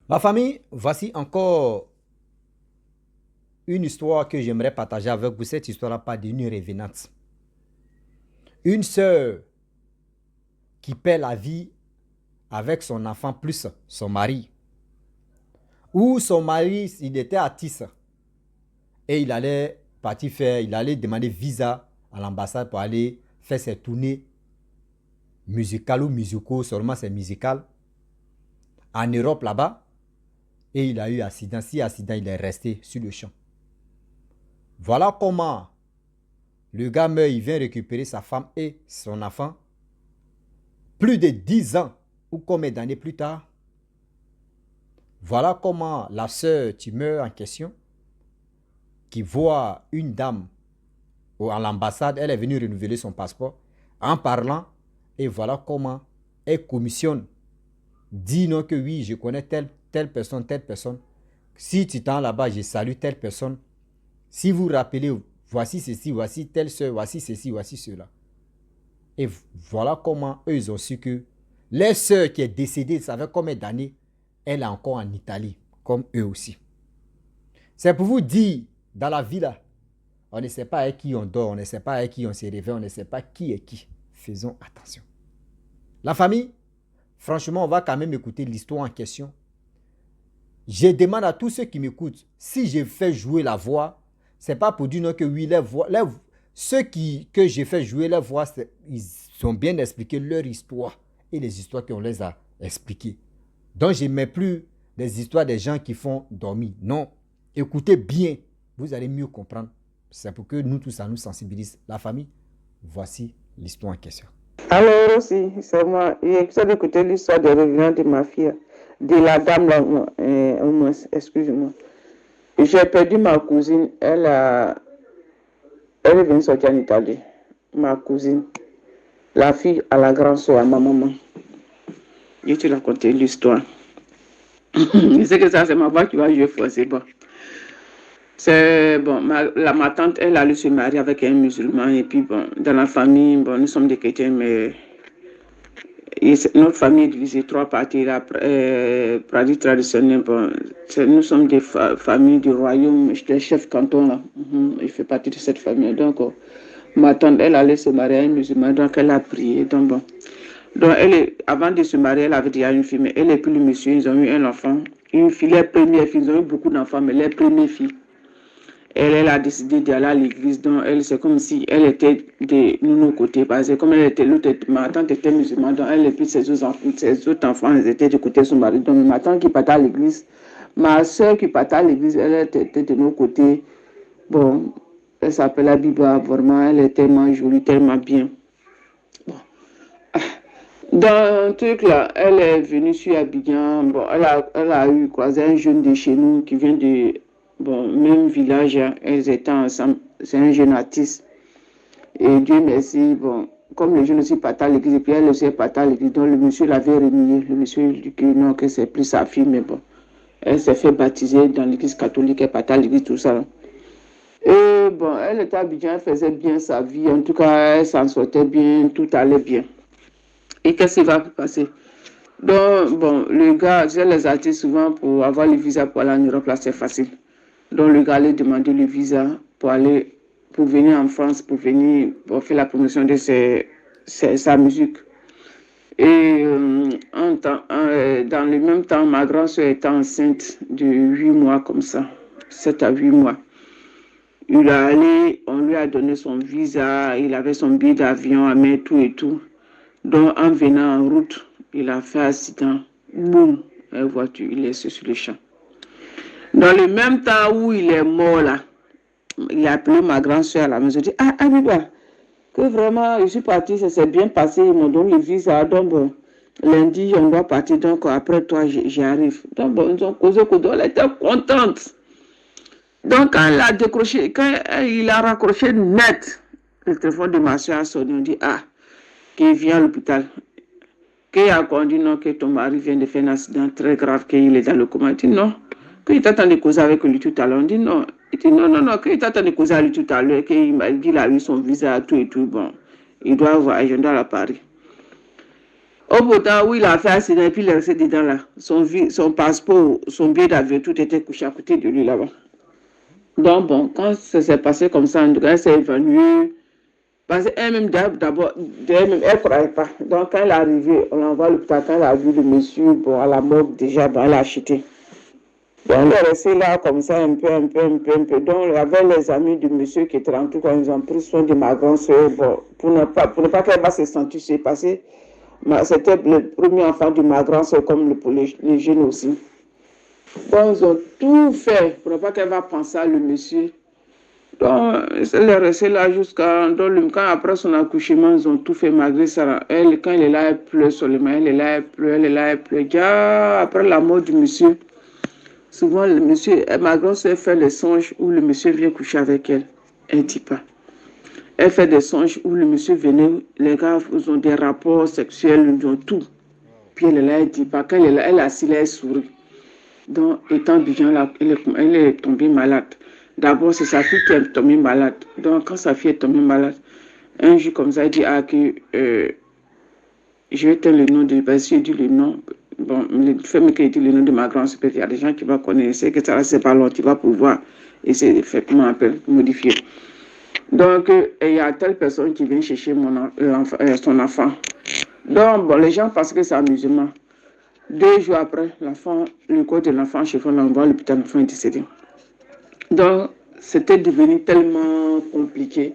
Ma famille, voici encore une histoire que j'aimerais partager avec vous. Cette histoire parle d'une revenante. Une sœur qui perd la vie avec son enfant plus son mari. Ou son mari, il était artiste et il allait il allait demander visa à l'ambassade pour aller faire ses tournées musicales ou musicaux, seulement c'est musical, en Europe là-bas. Et il a eu accident. Si accident, il est resté sur le champ. Voilà comment le gars meurt, il vient récupérer sa femme et son enfant. Plus de 10 ans ou combien d'années plus tard. Voilà comment la sœur tumeur en question, qui voit une dame à l'ambassade, elle est venue renouveler son passeport, en parlant, et voilà comment elle commissionne. Dit non que oui, je connais telle personne, telle personne. Si tu t'en là-bas, je salue telle personne. Si vous vous rappelez, voici ceci, voici telle sœur, voici ceci, voici cela. Et voilà comment eux, ils ont su que leur sœur qui est décédée, ça fait combien d'années, elle est encore en Italie, comme eux aussi. C'est pour vous dire, dans la vie là, on ne sait pas avec qui on dort, on ne sait pas avec qui on se réveille, on ne sait pas qui est qui. Faisons attention. La famille, franchement, on va quand même écouter l'histoire en question. Je demande à tous ceux qui m'écoutent, si je fais jouer la voix, c'est pas pour dire non que oui, ceux que j'ai fait jouer la voix, ils ont bien expliqué leur histoire et les histoires qu'on les a expliquées. Donc, je ne mets plus des histoires des gens qui font dormir. Non, écoutez bien, vous allez mieux comprendre. C'est pour que nous tous, ça nous sensibilise. La famille, voici l'histoire en question. Alors aussi, c'est moi. J'ai écouté l'histoire de revenant de ma fille, de la dame là, excusez-moi. J'ai perdu ma cousine, elle vient sortir en Italie. Ma cousine, la fille à la grande soeur, à ma maman. Je te raconter l'histoire. Je sais que ça, c'est ma voix qui va jouer forcément. Bon. C'est bon, ma tante, elle allait se marier avec un musulman. Et puis, bon, dans la famille, bon, nous sommes des chrétiens, mais notre famille est divisée en trois parties. La pratique traditionnelle, bon, nous sommes des familles du royaume, j'étais chef canton là. Il fait partie de cette famille. Donc, ma tante, elle allait se marier à un musulman, donc elle a prié. Donc, bon. Donc, avant de se marier, elle avait déjà une fille, mais elle et puis le monsieur, ils ont eu un enfant. Une fille, les premières filles, ils ont eu beaucoup d'enfants, mais les premières filles. Elle a décidé d'aller à l'église, donc c'est comme si elle était de nos côtés, parce que comme ma tante était musulmane, donc elle et puis ses autres enfants, ils étaient du côté de son mari. Donc ma tante qui partait à l'église, ma soeur qui partait à l'église, elle était de nos côtés. Bon, elle s'appelait Biba, vraiment, elle est tellement jolie, tellement bien. Bon. Dans un truc là, elle est venue sur Abidjan, bon, elle a eu croisé un jeune de chez nous qui vient de... Bon, même village, elles étaient ensemble. C'est un jeune artiste. Et Dieu merci, bon, comme le jeune aussi partait à l'église, et puis elle aussi partait à l'église, donc le monsieur l'avait renié. Le monsieur dit que non, que c'est plus sa fille, mais bon. Elle s'est fait baptiser dans l'église catholique, elle partait à l'église, tout ça. Et bon, elle était à Abidjan, elle faisait bien sa vie. En tout cas, elle s'en sortait bien, tout allait bien. Et qu'est-ce qui va passer? Donc, bon, le gars, les artistes souvent pour avoir le visa pour aller en Europe, là, c'est facile. Donc le gars allait demander le visa pour venir en France, pour faire la promotion de sa musique. Et dans le même temps, ma grand-soeur était enceinte de 8 mois comme ça, 7 à 8 mois. On lui a donné son visa, il avait son billet d'avion à mettre, tout et tout. Donc en venant en route, il a fait accident. Boum, la voiture, il est sur le champ. Dans le même temps où il est mort là, il a appelé ma grand-soeur à la maison. Il dit, ah, Abiba, que vraiment, je suis partie, ça s'est bien passé, ils m'ont donné le visa. Donc, bon, lundi, on doit partir, donc après toi, j'y arrive. Donc, bon, ils ont causé, elle était contente. Donc, quand il a raccroché net, le téléphone de ma soeur a sonné, on dit, ah, qu'il vient à l'hôpital. Qu'il a dit non, que ton mari vient de faire un accident très grave, qu'il est dans le coma. Il dit non. Qu'il t'attend de causer avec lui tout à l'heure. On dit non. Il dit non, qu'il t'attend de causer avec lui tout à l'heure, qu'il m'a dit qu'il a eu son visa, tout et tout. Bon, il doit voyager à Paris. Au bout d'un où il a fait accident, et puis il est resté dedans là. Son passeport, son billet d'avion, tout était couché à côté de lui là-bas. Donc bon, quand ça s'est passé comme ça, en tout cas, elle s'est évanouie. Parce qu'elle-même, d'abord, elle ne croyait pas. Donc quand elle est arrivée, on l'envoie à l'hôpital. Quand elle a vu le monsieur, bon, à la morgue déjà, bon, elle a acheté. Donc elle est restée là comme ça, un peu. Donc il y avait les amis du monsieur qui étaient en tout cas, ils ont pris soin de ma grande soeur, bon, pour ne pas qu'elle va se sentir se passer. C'était le premier enfant de ma grande soeur, comme les jeunes aussi. Donc, ils ont tout fait pour ne pas qu'elle va penser à le monsieur. Donc, elle est restée là jusqu'à. Quand après son accouchement, ils ont tout fait malgré ça. Elle, quand elle est là, elle pleure seulement. Elle est là, elle pleure, elle est là, elle pleure. Déjà, après la mort du monsieur, souvent, le monsieur, ma grand-soeur fait les songes où le monsieur vient coucher avec elle. Elle ne dit pas. Elle fait des songes où le monsieur venait, les gars ont des rapports sexuels, ils ont tout. Puis elle est là, elle ne dit pas. Quand elle est là, elle est assise, elle sourit. Donc, étant bien là, elle est tombée malade. D'abord, c'est sa fille qui est tombée malade. Donc, quand sa fille est tombée malade, un jour comme ça, elle dit, je vais te le nom de, parce que dit le nom. Bon, le fait qui dit le nom de ma grande-sœur, il y a des gens qui vont connaître, c'est que ça, c'est pas long, tu vas pouvoir essayer de faire, comment on appelle, modifier. Donc, il y a telle personne qui vient chercher son enfant. Donc, bon, les gens pensent que c'est amusement. 2 jours après, le corps de l'enfant, on l'envoie à l'hôpital, l'enfant est décédé. Donc, c'était devenu tellement compliqué.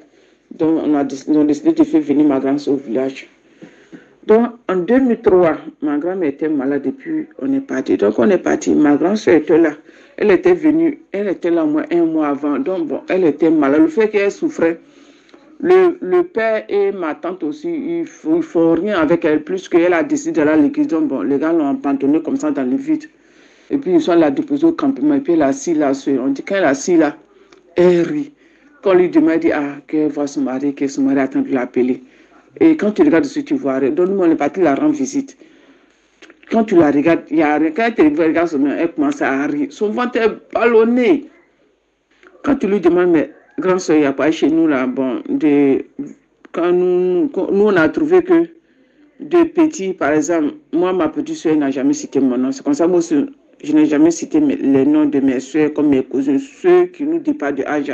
Donc, on a décidé de faire venir ma grand-soeur au village. Donc, en 2003, ma grand-mère était malade et puis on est parti. Donc, on est parti. Ma grand-soeur était là. Elle était venue, elle était là moins 1 mois avant. Donc, bon, elle était malade. Le fait qu'elle souffrait, le père et ma tante aussi, ils ne font rien avec elle, plus qu'elle a décidé d'aller à l'église. Donc, bon, les gars l'ont abandonnée comme ça dans le vide. Et puis, ils sont là déposés au campement. Et puis, elle a assis là. On dit qu'elle est assise là, elle rit. Quand on lui demande, dit, qu'elle voit son mari, que son mari attend de l'appeler. Et quand tu regardes dessus, tu vois, donne-moi le parti, la rend visite. Quand tu la regardes, il n'y a rien. Quand elle te regarde, elle commence à rire. Son ventre est ballonné. Quand tu lui demandes, mais grand-soeur, il n'y a pas chez nous là, bon, quand nous, on a trouvé que de petits, par exemple, moi, ma petite soeur n'a jamais cité mon nom. C'est comme ça, moi aussi, je n'ai jamais cité les noms de mes soeurs comme mes cousins, ceux qui nous dépassent de âge.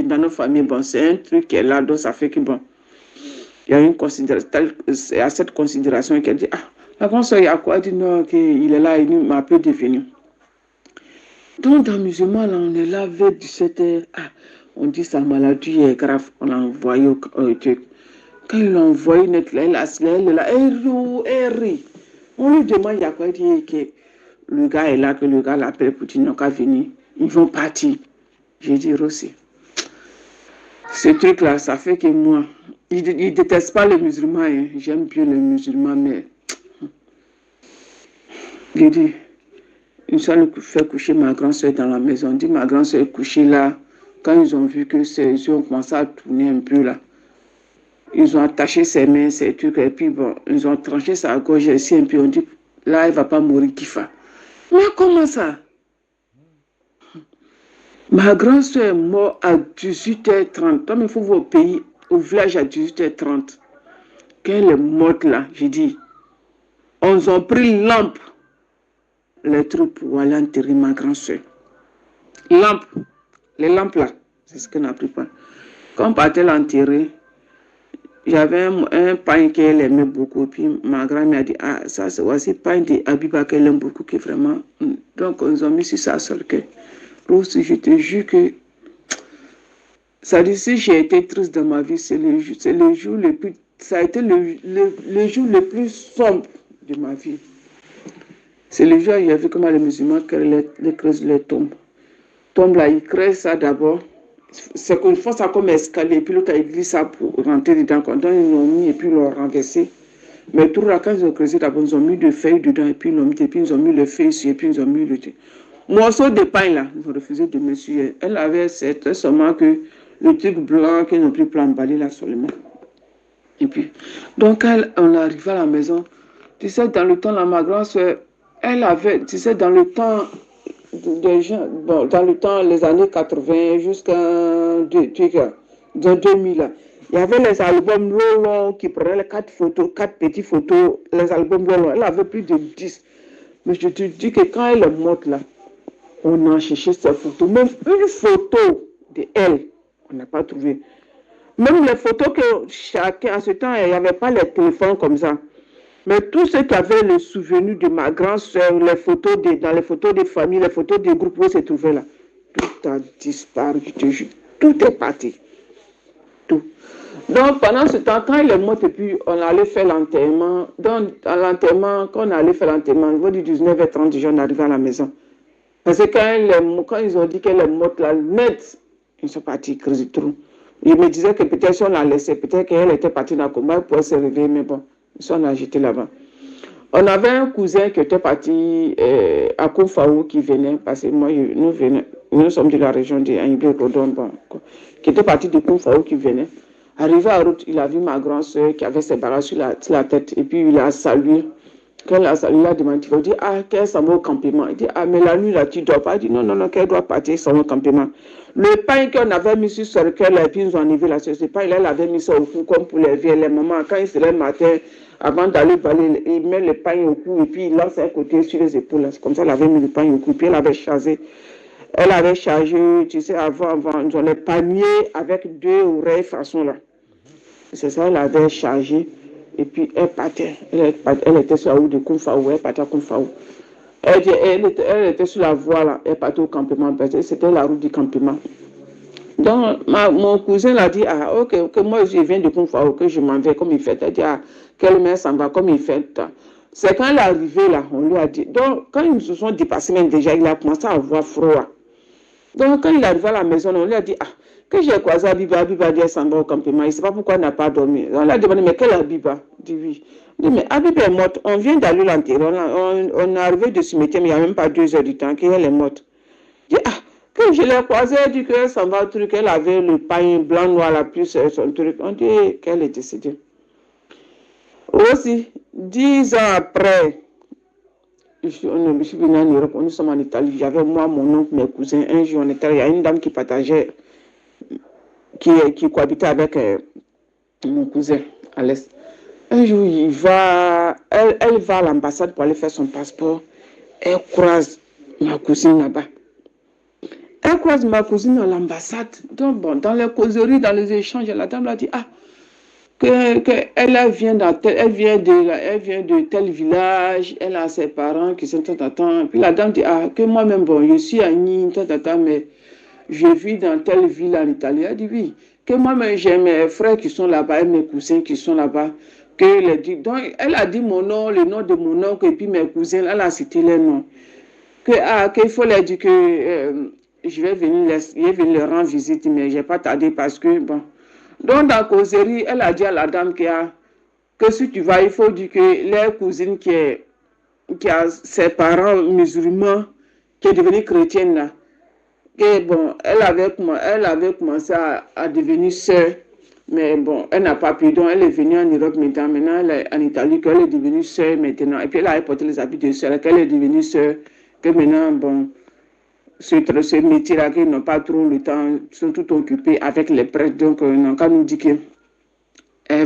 Dans nos familles, bon, c'est un truc qui est là, donc ça fait que, bon, il y a une considération, il y a cette considération qu'elle dit, la grand-soeur, il y a quoi? Elle dit non, qu'il est là, il m'a peu devenu. Donc, dans le musulman, là, on est là, vers 17h, on dit sa maladie est grave, on l'a envoyé au truc. Quand il l'a envoyé, elle est là, elle rit. On lui demande, il y a quoi? Il dit que le gars est là, que le gars l'appelle pour dire non, qu'à venir. Ils vont partir. J'ai dit, Rossi, ce truc-là, ça fait que moi, il ne déteste pas les musulmans, hein. J'aime bien les musulmans, mais j'ai dit, une fois, il fait coucher ma grand-soeur dans la maison. On dit, ma grand-soeur est couchée là. Quand ils ont vu que ses yeux ont commencé à tourner un peu là, ils ont attaché ses mains, ses trucs, et puis bon, ils ont tranché sa gorge ici, et puis on dit, là, elle ne va pas mourir, Kifa. Mais comment ça? Ma grand-soeur est morte à 18h30. Comme il faut voir au pays, au village à 18h30. Quand elle est morte là, j'ai dit, on a pris lampe, les trucs pour aller enterrer ma grand-soeur. Lampe, les lampes là, c'est ce qu'on n'a pris pas. Quand on partait l'enterrer, j'avais un pain qu'elle aimait beaucoup. Puis ma grand-mère a dit, ça c'est aussi pain de Abiba qu'elle aime beaucoup, qui vraiment. Donc ils ont mis sur ça sur le cœur. Rose, je te jure que ça dit, si j'ai été triste dans ma vie, c'est le jour le plus, ça a été le jour le plus sombre de ma vie. C'est le jour où j'ai vu comment les musulmans creusent les tombes. Tombe là, ils creusent ça d'abord. C'est qu'ils font ça comme escalier, puis l'autre, ils glissent ça pour rentrer dedans. Donc ils l'ont mis et puis ils l'ont renversé. Mais tout là, quand ils ont creusé d'abord, ils ont mis des feuilles dedans, et puis ils l'ont mis, et puis ils ont mis le feu ici, et puis ils ont mis le morceau de pain là. Ils ont refusé de me suivre. Elle avait seulement que le truc blanc qu'ils ont pris pour emballer là seulement. Et puis, donc on arrive à la maison. Tu sais, dans le temps, là, ma grand-soeur, elle avait, tu sais, dans le temps des gens, bon, dans le temps, les années 80 jusqu'à 2000, Il y avait les albums longs qui prenaient les 4 photos, 4 petites photos, les albums longs. Elle avait plus de 10. Mais je te dis que quand elle est morte là, on a cherché ses photos. Même une photo de elle, on n'a pas trouvé. Même les photos que chacun, à ce temps, il n'y avait pas les téléphones comme ça. Mais tous ceux qui avaient le souvenir de ma grande soeur, les photos dans les photos de famille, les photos des groupes où se trouvaient là, tout a disparu, je te jure. Tout est parti. Tout. Donc, pendant ce temps, quand il est mort, et puis on allait faire l'enterrement. Donc, à l'enterrement, quand on allait faire l'enterrement, au niveau du 19h30, déjà, on arrivait à la maison. Parce que quand ils ont dit qu'elle est morte, là, net, ils sont partis, crise de trou. Ils me disaient que peut-être si on la laissait, peut-être qu'elle était partie dans le combat, elle pourrait se réveiller, mais bon, ils sont agités là-bas. On avait un cousin qui était parti à Koufao qui venait, parce que moi, nous sommes de la région de Anibé-Rodon, bon, qui était parti de Koufao qui venait. Arrivé à la route, il a vu ma grande soeur qui avait ses barrages sur la tête, et puis il a salué. Quand il a salué, il a demandé, il dit, ah, qu'elle s'en va au campement. Il dit, ah, mais la nuit, là, tu ne dors pas. Il dit, non, non, non, qu'elle doit partir, s'en va au campement. Le pain qu'on avait mis sur le cœur, et puis ils ont enlevé la chose. Le pain, elle avait mis ça au cou, comme pour les vieilles, les mamans. Quand il se lève le matin, avant d'aller balayer, il met le pain au cou, et puis il lance un côté sur les épaules. C'est comme ça, elle avait mis le pain au cou, puis elle avait chargé. Elle avait chargé, tu sais, avant, dans les paniers avec 2 oreilles façon là. C'est ça, elle avait chargé. Et puis elle partait. Elle était sur la route de Koufao. Elle partait à Koufao. Elle était sur la voie là. Elle partait au campement. C'était la route du campement. Donc mon cousin l'a dit, ah ok, moi je viens de Koufao, que je m'en vais comme il fait. Elle dit, ah, quelle mère s'en va comme il fait. C'est quand elle est arrivée là, on lui a dit. Donc quand ils se sont dépassés même déjà, il a commencé à avoir froid. Donc quand il est arrivé à la maison, on lui a dit, ah, que j'ai croisé Abiba, Abiba dit elle s'en va au campement. Il ne sait pas pourquoi elle n'a pas dormi. On lui a demandé, mais quelle Abiba? Il dit oui. Il dit, mais Abiba est morte. On vient d'aller l'enterrer. On est arrivé de ce métier, mais il n'y a même pas 2 heures du temps qu'elle est morte. Il dit, ah, que je l'ai croisée, elle dit qu'elle s'en va au truc. Elle avait le pain blanc, noir, la plus son truc. On dit qu'elle est décédée. Aussi, 10 ans après, je suis venu en Europe, nous sommes en Italie. J'avais moi, mon oncle, mes cousins. Un jour, on était, il y a une dame qui partageait, qui cohabitait avec mon cousin à l'Est. Un jour, elle va à l'ambassade pour aller faire son passeport. Elle croise ma cousine là-bas. Elle croise ma cousine à l'ambassade. Donc, bon, dans les causeries, dans les échanges, la dame l'a dit, ah, elle vient de tel village, elle a ses parents qui sont tant. Puis la dame dit, ah, que moi-même, bon, je suis à Nîmes, mais je vis dans telle ville en Italie. Elle dit, oui, que moi-même, j'ai mes frères qui sont là-bas et mes cousins qui sont là-bas. Donc, elle a dit mon nom, le nom de mon oncle, et puis mes cousins, elle a cité les noms. Qu'il faut leur dire que je vais venir leur rendre visite, mais je n'ai pas tardé parce que, bon. Donc, dans la causerie, elle a dit à la dame que si tu vas, il faut dire que leur cousine qui a ses parents musulmans, qui est devenue chrétienne, là, que, bon, elle avait commencé à devenir sœur, mais bon, elle n'a pas pu. Donc, elle est venue en Europe maintenant elle est en Italie, qu'elle est devenue sœur maintenant. Et puis, elle a porté les habits de sœur, qu'elle est devenue sœur, que maintenant, bon, ce métier-là, qu'ils n'ont pas trop le temps, sont tout occupés avec les prêtres. Donc, quand nous dit qu'elle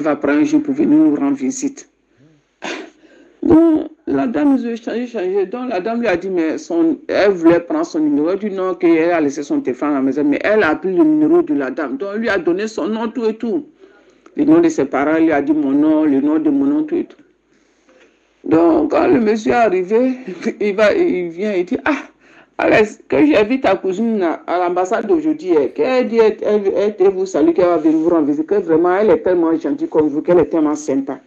va prendre un jour pour venir nous rendre visite. Donc, la dame nous a changé. Donc, la dame lui a dit, mais elle voulait prendre son numéro. Elle a dit non, qu'elle a laissé son téléphone à la maison, mais elle a pris le numéro de la dame. Donc, elle lui a donné son nom, tout et tout. Le nom de ses parents, elle lui a dit mon nom, le nom de mon nom, tout et tout. Donc, quand le monsieur est arrivé, il vient, il dit, ah, Alex, que j'invite ta cousine à l'ambassade d'aujourd'hui, qu'elle dit, elle vous salue, qu'elle va venir vous rendre visite, que vraiment, elle est tellement gentille comme vous, qu'elle est tellement sympa.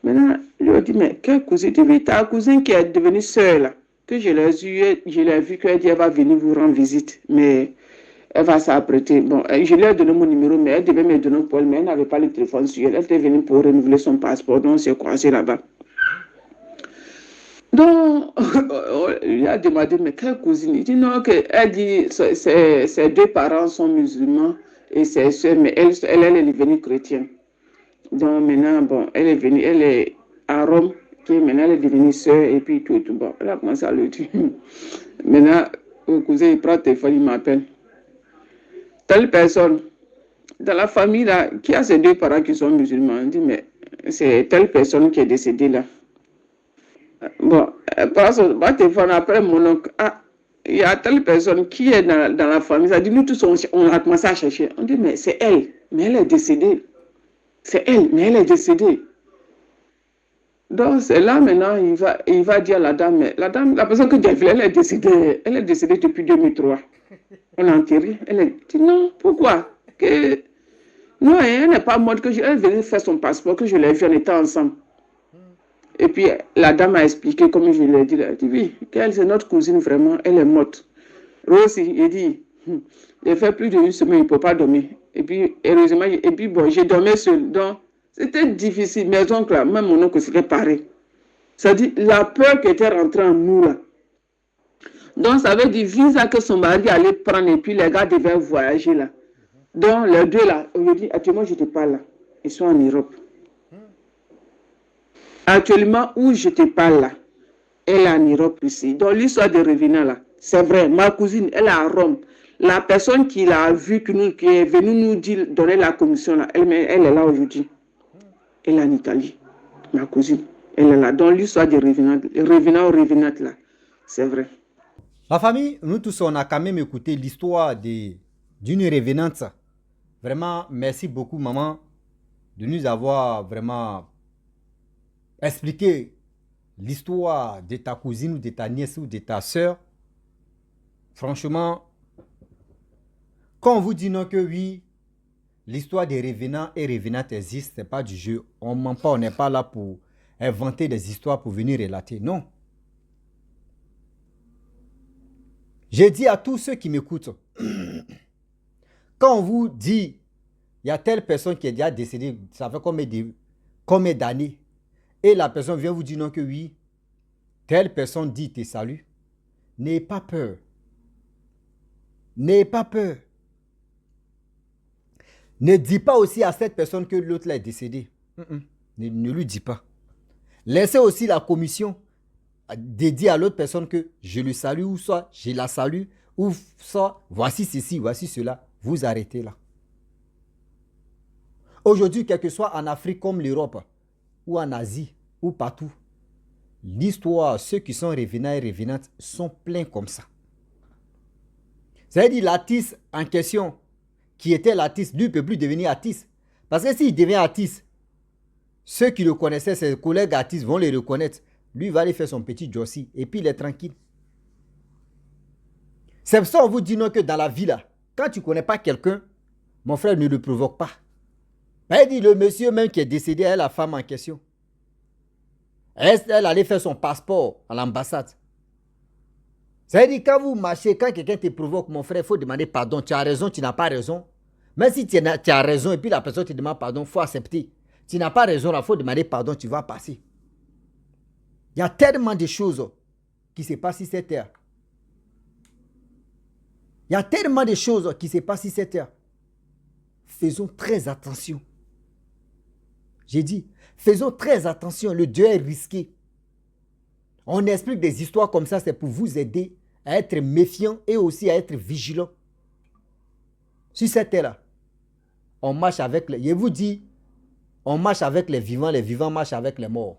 Maintenant, je lui ai dit, mais quelle cousine? Tu dis, ta cousine qui est devenue sœur, là, que je l'ai vue, qu'elle dit, elle va venir vous rendre visite, mais elle va s'apprêter. Bon, je lui ai donné mon numéro, mais elle devait me donner pour elle, mais elle n'avait pas le téléphone sur elle. Elle était venue pour renouveler son passeport, donc on s'est croisés là-bas. Donc, il lui a demandé, mais quelle cousine? Il dit non, elle dit, ses 2 parents sont musulmans et ses soeurs, mais elle est devenue chrétienne. Donc maintenant, bon, elle est venue, elle est à Rome, maintenant elle est devenue sœur et puis tout. Bon, elle a commencé à le dire. Maintenant, le cousin, il prend le téléphone, il m'appelle. Telle personne, dans la famille, là, qui a ces deux parents qui sont musulmans? On dit, mais c'est telle personne qui est décédée là. Bon, passe au téléphone après mon oncle. Ah, il y a telle personne qui est dans la famille. Ça dit, nous tous, on a commencé à chercher. On dit, mais c'est elle. Mais elle est décédée. C'est elle, mais elle est décédée. Donc, c'est là maintenant, il va dire à la dame, mais la personne que Dieu a vue, elle est décédée depuis 2003. On l'a enterrée. Elle dit, non, pourquoi? Non, elle n'est pas morte, elle venait faire son passeport, que je l'ai vue, on était ensemble. Et puis, la dame a expliqué, comme je l'ai dit, elle a dit, oui, qu'elle, c'est notre cousine, vraiment, elle est morte. Rosy, il dit, il fait plus d'une semaine, il ne peut pas dormir. Et puis, heureusement, bon, j'ai dormi seul. Donc, c'était difficile. Mes oncles, là, même mon oncle, c'était pareil. Ça dit, la peur qui était rentrée en nous, là. Donc, ça veut dire, visa que son mari allait prendre, et puis les gars devaient voyager, là. Donc, les deux, là, aujourd'hui, actuellement, je te parle, là. Ils sont en Europe. Actuellement, où je te parle, là, elle est en Europe ici. Donc, l'histoire de revenant, là, c'est vrai. Ma cousine, elle est à Rome. La personne qui l'a vue, qui est venue nous dire, donner la commission, là, elle est là aujourd'hui. Elle est en Italie. Ma cousine, elle est là. Donc, l'histoire de revenant, là, c'est vrai. La famille, nous tous, on a quand même écouté l'histoire d'une revenante. Vraiment, merci beaucoup, maman, de nous avoir vraiment expliqué l'histoire de ta cousine ou de ta nièce ou de ta soeur. Franchement, quand on vous dit non que oui, l'histoire des revenants et revenantes existe, ce n'est pas du jeu. On ne ment pas, on n'est pas là pour inventer des histoires pour venir relater. Non. J'ai dit à tous ceux qui m'écoutent, quand on vous dit, il y a telle personne qui est déjà décédée, ça fait combien d'années, et la personne vient vous dire non que oui, telle personne dit tes saluts, n'ayez pas peur. N'ayez pas peur. Ne dis pas aussi à cette personne que l'autre est décédé. Ne lui dis pas. Laissez aussi la commission dédiée à l'autre personne que je le salue, ou soit je la salue, ou soit voici ceci, voici cela. Vous arrêtez là. Aujourd'hui, quel que soit en Afrique comme l'Europe, ou en Asie, ou partout, l'histoire, ceux qui sont revenants et revenantes sont pleins comme ça. C'est-à-dire l'artiste en question, qui était l'artiste, lui ne peut plus devenir artiste. Parce que s'il devient artiste, ceux qui le connaissaient, ses collègues artistes vont le reconnaître. Lui va aller faire son petit jossi et puis il est tranquille. C'est pour ça qu'on vous dit non que dans la vie là, quand tu ne connais pas quelqu'un, mon frère ne le provoque pas. Elle dit le monsieur même qui est décédé, elle la femme en question. Elle allait faire son passeport à l'ambassade. C'est-à-dire quand vous marchez, quand quelqu'un te provoque, mon frère, il faut demander pardon. Tu as raison, tu n'as pas raison. Même si tu as raison et puis la personne te demande pardon, il faut accepter. Tu n'as pas raison, il faut demander pardon, tu vas passer. Il y a tellement de choses qui se passent sur cette terre. Il y a tellement de choses qui se passent sur cette terre. Faisons très attention. J'ai dit, faisons très attention, le Dieu est risqué. On explique des histoires comme ça, c'est pour vous aider à être méfiant et aussi à être vigilant. Sur cette terre-là, on marche avec les... Je vous dis, on marche avec les vivants marchent avec les morts.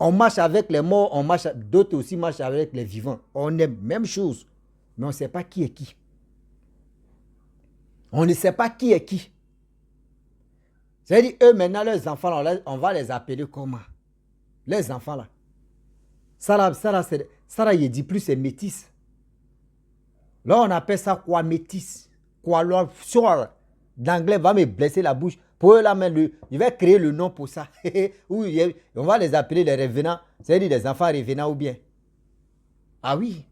On marche avec les morts, d'autres aussi marchent avec les vivants. On est même chose, mais on ne sait pas qui est qui. On ne sait pas qui est qui. C'est-à-dire, eux maintenant, leurs enfants, là, on va les appeler comment? Les enfants là. Ça là, il dit plus c'est métis. Là, on appelle ça quoi métis? Quoi soit d'anglais va me blesser la bouche. Pour eux là, même, je vais créer le nom pour ça. On va les appeler les revenants. C'est-à-dire les enfants revenants ou bien. Ah oui.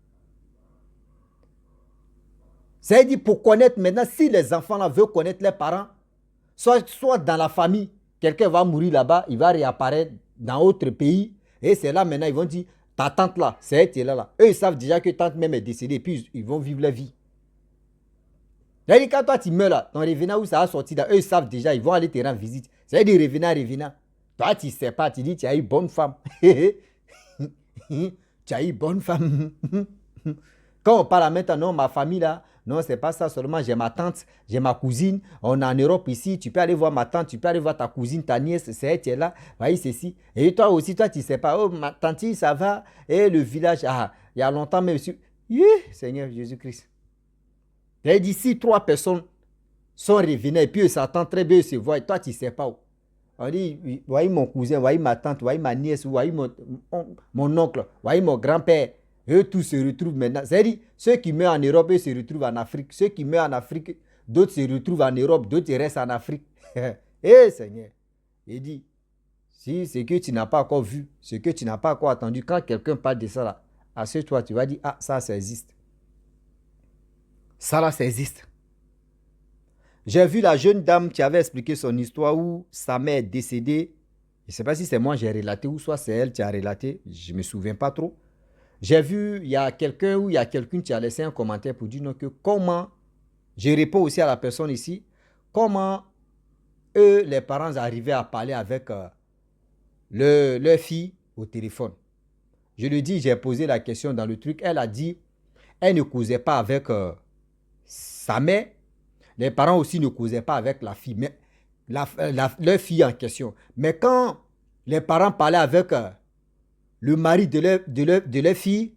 C'est-à-dire pour connaître maintenant, si les enfants là veulent connaître leurs parents, soit dans la famille, quelqu'un va mourir là-bas, il va réapparaître dans autre pays. Et c'est là maintenant, ils vont dire, ta tante là, c'est elle qui est là. Eux, ils savent déjà que tante même est décédée, et puis ils vont vivre leur vie. C'est-à-dire, quand toi tu meurs là, ton revenant où ça a sorti là, eux, ils savent déjà, ils vont aller te rendre visite. C'est-à-dire, revenant. Toi, tu ne sais pas, tu dis, tu as eu bonne femme. Tu as eu bonne femme. Quand on parle maintenant, non, ma famille là, non, c'est pas ça seulement. J'ai ma tante, j'ai ma cousine. On est en Europe ici. Tu peux aller voir ma tante, tu peux aller voir ta cousine, ta nièce, c'est elle qui est là. Voyez ceci. Et toi aussi, toi, tu sais pas. Oh, ma tante, ça va. Et le village, ah, il y a longtemps, mais monsieur. Seigneur Jésus-Christ. Et d'ici, 3 personnes sont revenues et puis ils s'attendent très bien, ils se voient. Et toi, tu ne sais pas où. On dit, voyez mon cousin, voyez ma tante, voyez ma nièce, voyez mon oncle, voyez mon grand-père. Eux tous se retrouvent maintenant. C'est-à-dire, ceux qui meurent en Europe, eux se retrouvent en Afrique. Ceux qui meurent en Afrique, d'autres se retrouvent en Europe, d'autres restent en Afrique. Eh Seigneur, il dit, si c'est que tu n'as pas encore vu, ce que tu n'as pas encore entendu, quand quelqu'un parle de ça là, assieds-toi, tu vas dire, ah, ça existe. Ça là, ça existe. J'ai vu la jeune dame qui avait expliqué son histoire où sa mère est décédée. Je ne sais pas si c'est moi qui j'ai relaté ou soit c'est elle qui a relaté. Je ne me souviens pas trop. J'ai vu, il y a quelqu'un ou il y a quelqu'un qui a laissé un commentaire pour dire non, que comment, je réponds aussi à la personne ici, comment eux, les parents, arrivaient à parler avec leur fille au téléphone. Je lui dis, j'ai posé la question dans le truc. Elle a dit, elle ne causait pas avec sa mère. Les parents aussi ne causaient pas avec la fille, mais leur fille en question. Mais quand les parents parlaient avec le mari de leur fille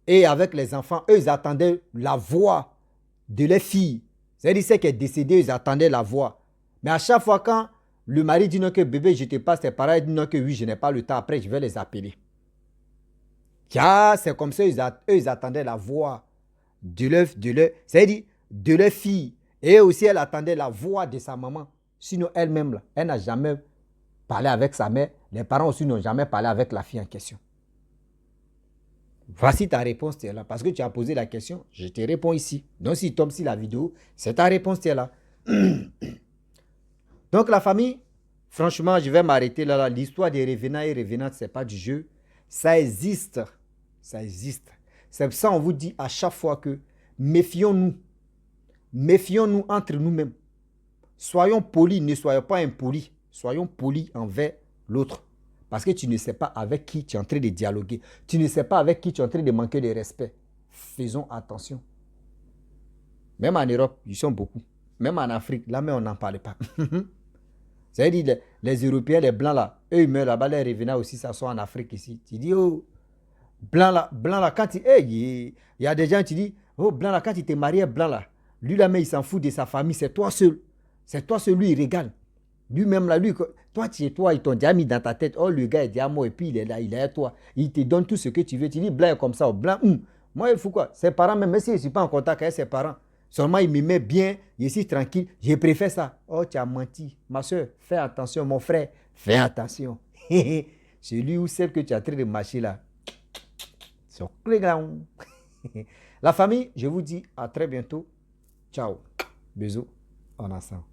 et avec les enfants, eux, ils attendaient la voix de leur fille. C'est-à-dire, c'est qu'elle est décédée, ils attendaient la voix. Mais à chaque fois, quand le mari dit non que bébé, je te passe, tes parents disent non que oui, je n'ai pas le temps, après, je vais les appeler. C'est comme ça, eux, ils attendaient la voix de leur c'est-à-dire de leur fille. Et aussi, elle attendait la voix de sa maman. Sinon, elle-même, là, elle n'a jamais parlé avec sa mère. Les parents aussi n'ont jamais parlé avec la fille en question. Voici ta réponse, tu es là. Parce que tu as posé la question, je te réponds ici. Donc, si tu tombes sur la vidéo, c'est ta réponse, tu es là. Donc, la famille, franchement, je vais m'arrêter là. L'histoire des revenants et revenantes, ce n'est pas du jeu. Ça existe. Ça existe. C'est pour ça qu'on vous dit à chaque fois que méfions-nous. Méfions-nous entre nous-mêmes. Soyons polis, ne soyons pas impolis. Soyons polis envers l'autre. Parce que tu ne sais pas avec qui tu es en train de dialoguer. Tu ne sais pas avec qui tu es en train de manquer de respect. Faisons attention. Même en Europe, ils sont beaucoup. Même en Afrique, là, mais on n'en parle pas. C'est-à-dire, les Européens, les Blancs là, eux, ils meurent là-bas, les revenants aussi, ça soit en Afrique ici. Tu dis, oh, Blanc là, quand il y a des gens qui disent, oh, Blanc là, quand il t'est marié, Blanc là, lui là, mais il s'en fout de sa famille, c'est toi seul. C'est toi seul, lui, il régale. Lui-même là, lui, toi, tu es toi, ils t'ont déjà mis dans ta tête, oh, le gars est déjà mort, et puis il est là, il est à toi. Il te donne tout ce que tu veux. Tu dis, Blanc est comme ça, oh, Blanc, moi, il faut quoi? Ses parents, même si je ne suis pas en contact avec ses parents, seulement il me met bien, je suis tranquille, je préfère ça. Oh, tu as menti. Ma soeur, fais attention, mon frère, fais attention. Celui ou celle que tu as en train de marcher là, c'est la famille, je vous dis à très bientôt. Ciao. Bisous. En ensemble.